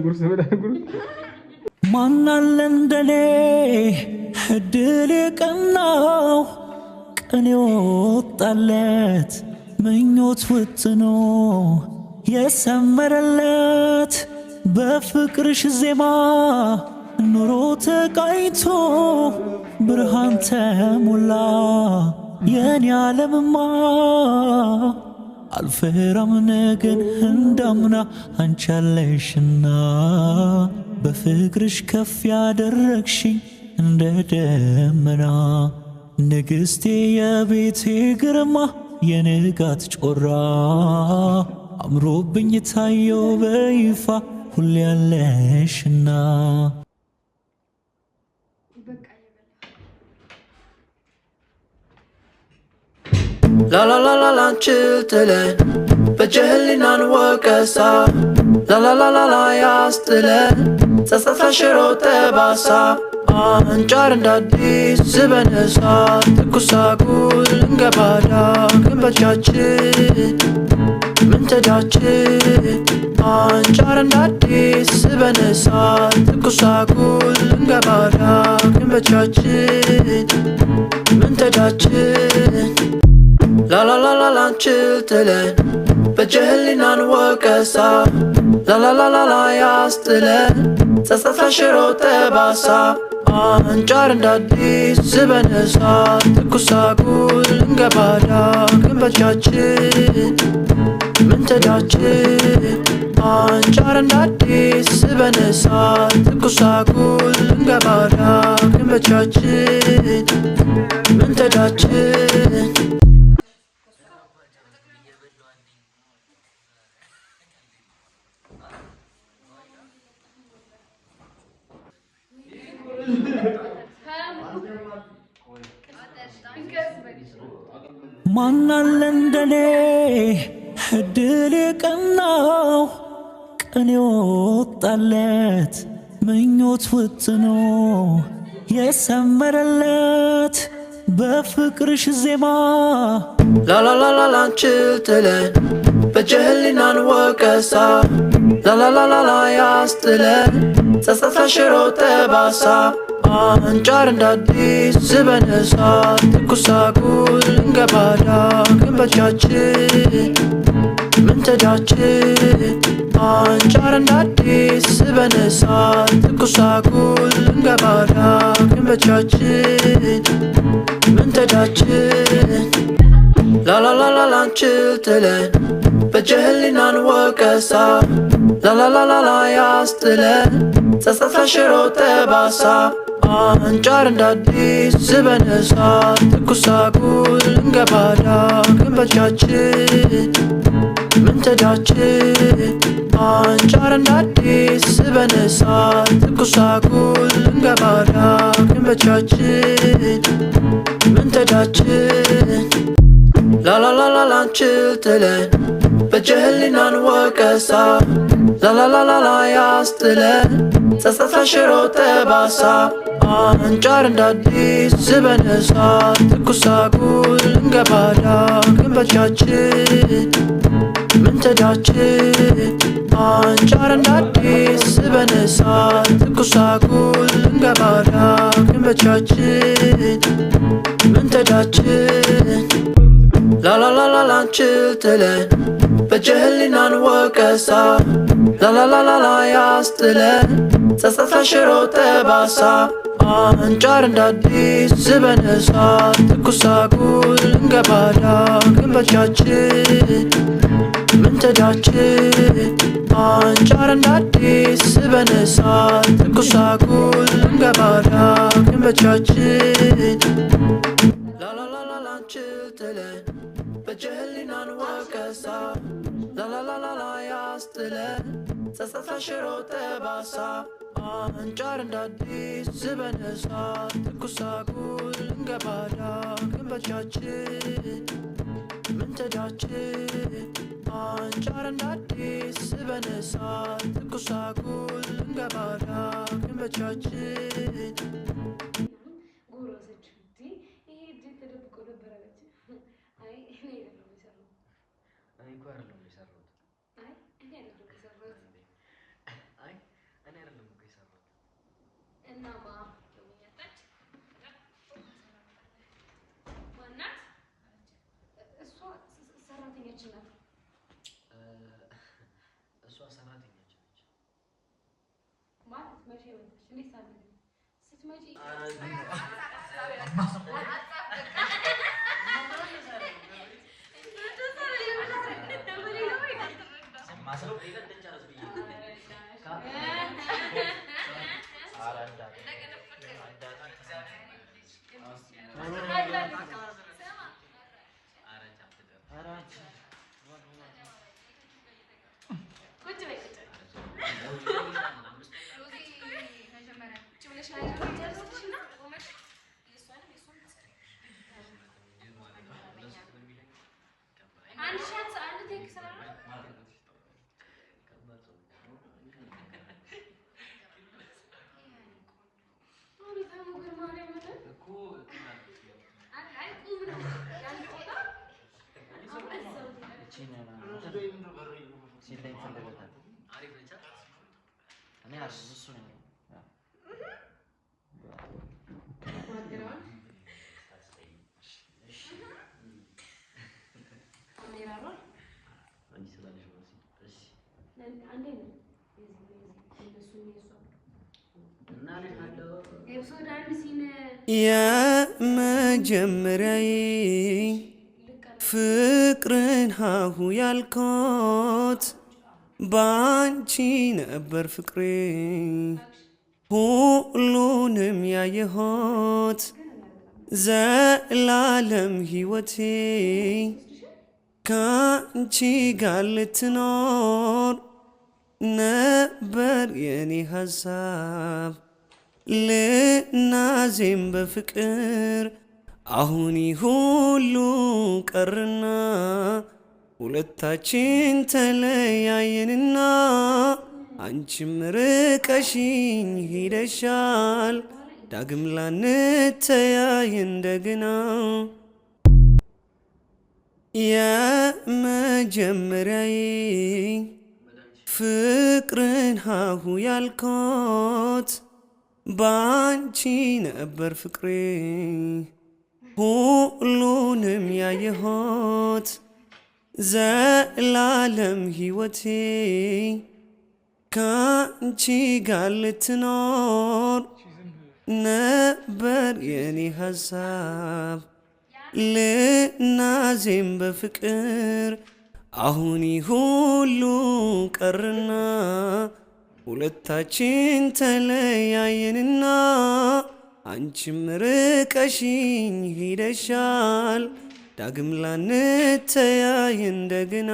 ጉርስ ብላ ጉርስ ማናለ እንደኔ እድል የቀናው ቀን የወጣለት ምኞት ውጥኖ የሰመረለት በፍቅርሽ ዜማ ኑሮ ተቃይቶ ብርሃን ተሞላ የኔ ዓለምማ አልፈራም ነገን እንዳምና አንቻለሽና በፍቅርሽ ከፍ ያደረግሽኝ እንደ ደመና ንግሥቴ የቤቴ ግርማ የንጋት ጮራ አምሮብኝ ታየው በይፋ ሁሌ ያለሽና La la la la la chiltele በጀህሊናን ወቀሳ La la la la la ያስትለ ጸጸት ሽሮ ጠባሳ አንጫር እንዳዲስ ዝበነሳ ትኩሳጉል እንገባዳ ግንበቻችን ምንተዳችን አንጫር እንዳዲስ ዝበነሳ ትኩሳጉል እንገባዳ ግንበቻችን ምንተዳችን La la la la la chiltele በጀህሊናን ወቀሳ La la la la la ያስትለ ጸጸት ሽሮ ጠባሳ አንጫር እንዳዲስ ዝበነሳ ትኩሳጉል እንገባዳ ግንበቻችን ምንተዳችን አንጫር እንዳዲስ ዝበነሳ ትኩሳጉል እንገባዳ ግንበቻችን ምንተዳችን ማናለ እንደኔ እድል የቀናው ቀን የወጣለት ምኞት ውጥኖ የሰመረለት በፍቅርሽ ዜማ La la la la la chiltele በጀህሊናን ወቀሳ La la la la la ያስትለ ጸጸት ሽሮ ጠባሳ አንጫር እንዳዲስ ዝበነሳ ትኩሳጉል እንገባዳ ግንበቻችን ምንተዳችን አንጫር እንዳዲስ ዝበነሳ ትኩሳጉል እንገባዳ ግንበቻችን ምንተዳችን La la la la la chiltele በጀህሊናን ወቀሳ La la la la la ያስትለ ጸጸት ሽሮ ጠባሳ አንጫር እንዳዲስ ዝበነሳ ትኩሳጉል እንገባዳ ግንበቻችን ምንተዳችን አንጫር እንዳዲስ ዝበነሳ ትኩሳጉል እንገባዳ ግንበቻችን ምንተዳችን La la la la la chiltele በጀህሊናን ወቀሳ La la la la la ያስትለ ጸጸት ሽሮ ጠባሳ አንጫር እንዳዲስ ዝበነሳ ትኩሳጉል እንገባዳ ግንበቻችን ምንተዳችን አንጫር እንዳዲስ ዝበነሳ ትኩሳጉል እንገባዳ ግንበቻችን ምንተዳችን La la la la la chiltele በጀህሊናን ወቀሳ La la la la la ያስትለ ጸጸት ሽሮ ጠባሳ አንጫር እንዳዲስ ዝበነሳ ትኩሳጉል እንገባዳ ግንበቻችን ምንተዳችን አንጫር እንዳዲስ ዝበነሳ ትኩሳጉል እንገባዳ ግንበቻችን La la la la la chiltele በጀህሊናን ወቀሳ La la la la la ያስትለ ጸጸት ሽሮ ጠባሳ አንጫር እንዳዲስ ዝበነሳ ትኩሳጉል እንገባዳ ግንበቻችን ምንተዳችን አንጫር እንዳዲስ ዝበነሳ ትኩሳጉል እንገባዳ ግንበቻችን የመጀመሪያዬ ፍቅርን ሃሁ ያልኮት ባንቺ ነበር ፍቅሬ ሁሉንም ያየሆት ዘላለም ሕይወቴ ካንቺ ጋር ልትኖር ነበር የኔ ሐሳብ ልናዜም በፍቅር አሁን ሁሉ ቀርና ሁለታችን ተለያየንና አንቺም ርቀሽኝ ሄደሻል ዳግም ላንተያይ እንደገና የመጀመሪያዬ ፍቅርን ሃሁ ያልኮት ባንቺ ነበር ፍቅሬ ሁሉንም ያየሆት ዘላለም ሕይወቴ ካንቺ ጋር ልትኖር ነበር የኔ ሐሳብ ልናዜም በፍቅር አሁን ሁሉ ቀርና ሁለታችን ተለያየንና አንቺም ርቀሽኝ ሄደሻል ዳግም ላንተያይ እንደገና